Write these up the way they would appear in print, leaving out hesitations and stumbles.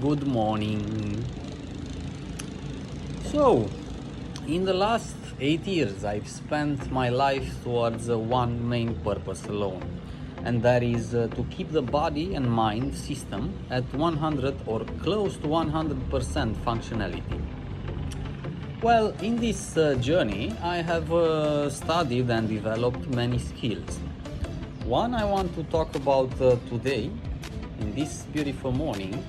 Good morning. So, in the last 8 years, I've spent my life towards one main purpose alone, and that is to keep the body and mind system at 100 or close to 100% functionality. Well, in this journey, I have studied and developed many skills. One I want to talk about today, in this beautiful morning,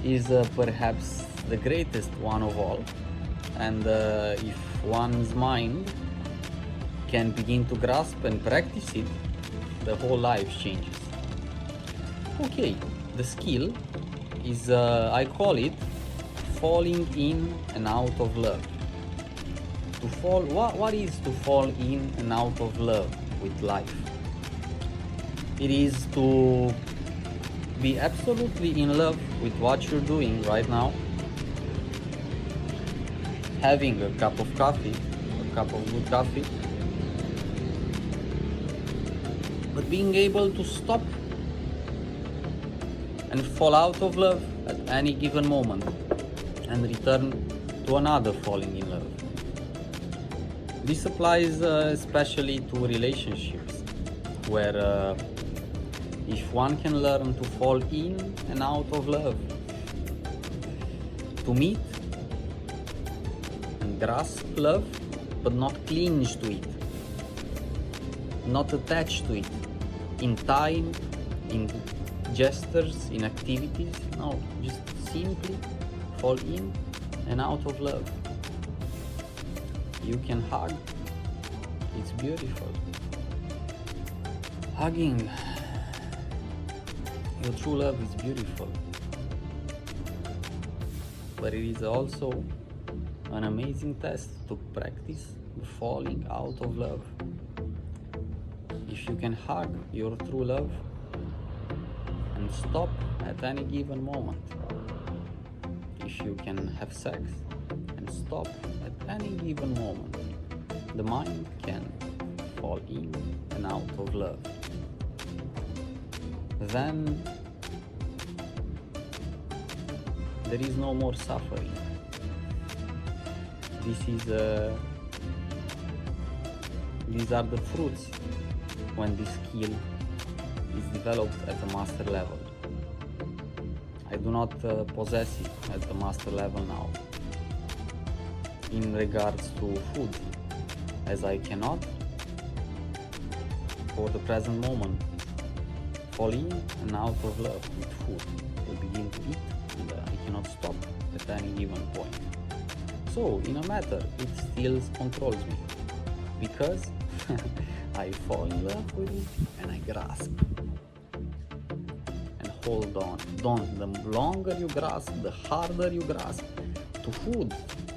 is perhaps the greatest one of all. And if one's mind can begin to grasp and practice it, the whole life changes. Okay, the skill is, I call it, falling in and out of love. To fall, what is to fall in and out of love with life? It is to be absolutely in love with what you're doing right now, having a cup of coffee, a cup of good coffee, but being able to stop and fall out of love at any given moment and return to another falling in love. This applies especially to relationships, where if one can learn to fall in and out of love, to meet and grasp love, but not cling to it, not attached to it, in time, in gestures, in activities, no, just simply fall in and out of love. You can hug, it's beautiful. Hugging your true love is beautiful, but it is also an amazing test to practice the falling out of love. If you can hug your true love and stop at any given moment, if you can have sex and stop at any given moment, the mind can fall in and out of love. Then there is no more suffering. These are the fruits when this skill is developed at the master level. I do not possess it at the master level now in regards to food, as I cannot, for the present moment, fall in and out of love with food. I begin to eat and I cannot stop at any given point. So, in a matter, it still controls me, because I fall in love with it and I grasp and hold on. The longer you grasp, the harder you grasp to food,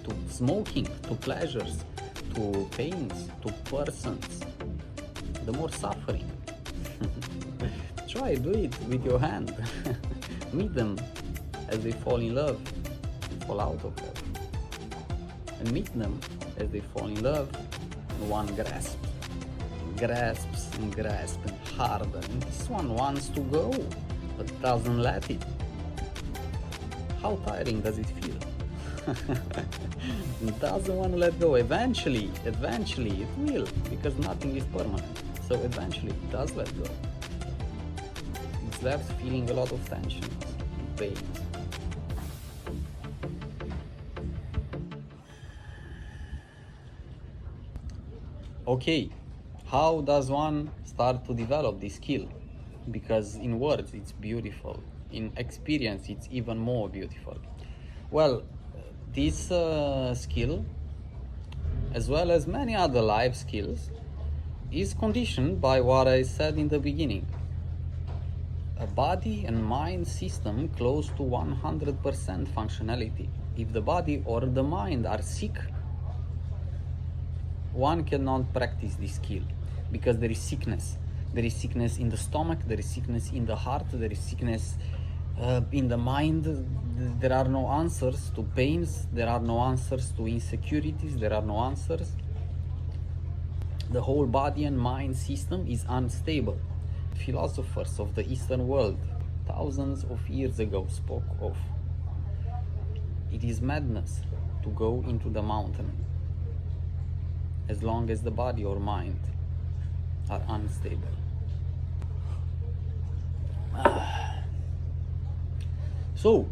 to smoking, to pleasures, to pains, to persons, the more suffering. Try, do it with your hand. Meet them as they fall in love, fall out of love. And meet them as they fall in love, and one grasps and grasps and harder. And this one wants to go, but doesn't let it. How tiring does it feel? It doesn't want to let go. Eventually it will, because nothing is permanent. So eventually it does let go. It's left feeling a lot of tension and pain. Okay, how does one start to develop this skill? Because in words it's beautiful, in experience it's even more beautiful. Well, this skill, as well as many other life skills, is conditioned by what I said in the beginning. A body and mind system close to 100% functionality. If the body or the mind are sick, one cannot practice this skill, because there is sickness. There is sickness in the stomach, there is sickness in the heart, there is sickness in the mind. There are no answers to pains, there are no answers to insecurities, there are no answers. The whole body and mind system is unstable. Philosophers of the Eastern world thousands of years ago spoke of it is madness to go into the mountain as long as the body or mind are unstable. So,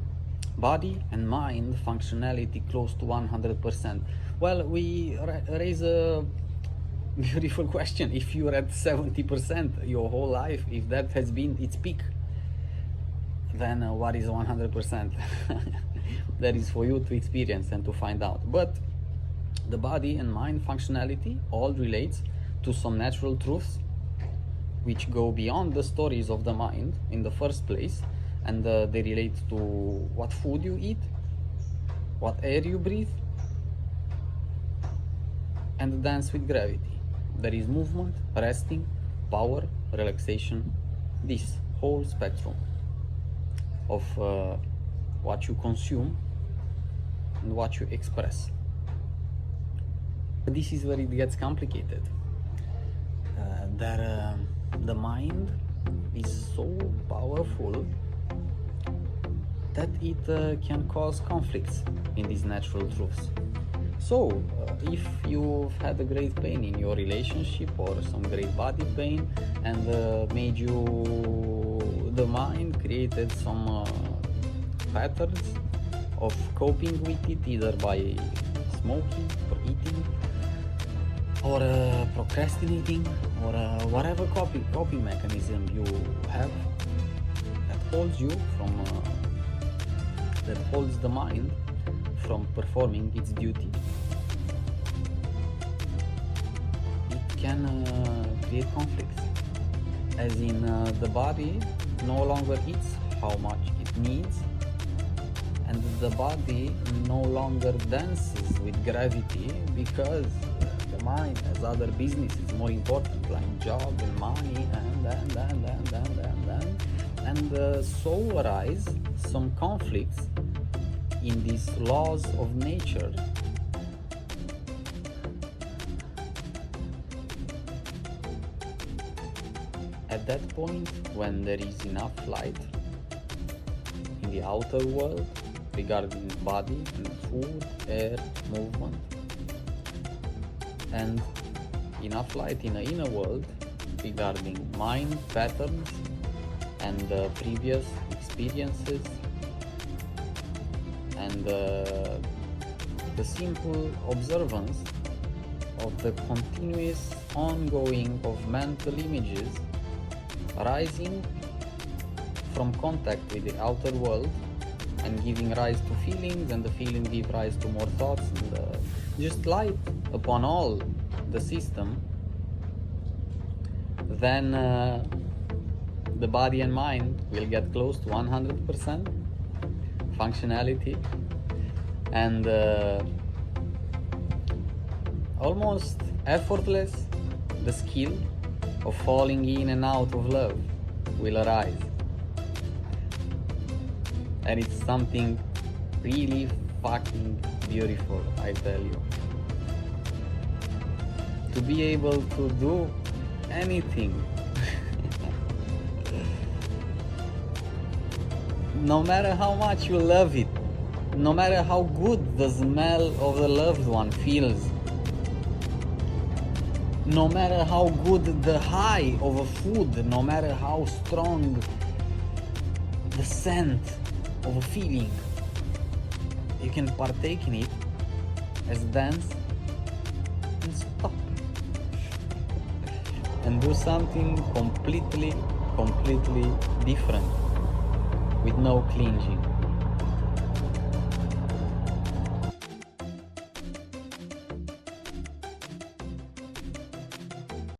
body and mind functionality close to 100%. Well, we raise a beautiful question. If you're at 70% your whole life, if that has been its peak, then what is 100%? That is for you to experience and to find out. But the body and mind functionality all relates to some natural truths which go beyond the stories of the mind in the first place, and they relate to what food you eat, what air you breathe, and the dance with gravity. There is movement, resting, power, relaxation, this whole spectrum of what you consume and what you express. But this is where it gets complicated. The mind is so powerful that it can cause conflicts in these natural truths. So, if you've had a great pain in your relationship or some great body pain, and the mind created some patterns of coping with it, either by smoking or eating or procrastinating or whatever coping mechanism you have that holds you from that holds the mind from performing its duty, it can create conflicts, as in the body no longer eats how much it needs, and the body no longer dances with gravity because the mind has other businesses more important, like job and money, and so arise some conflicts in these laws of nature. At that point, when there is enough light in the outer world regarding body and food, air, movement, and enough light in the inner world regarding mind patterns and previous experiences, and the simple observance of the continuous ongoing of mental images arising from contact with the outer world and giving rise to feelings, and the feelings give rise to more thoughts, and just light upon all the system, then the body and mind will get close to 100% functionality, and almost effortless, the skill of falling in and out of love will arise. And it's something really fucking beautiful, I tell you. To be able to do anything no matter how much you love it, no matter how good the smell of the loved one feels, no matter how good the high of a food, no matter how strong the scent of a feeling, you can partake in it as dance and stop and do something completely different with no clinging.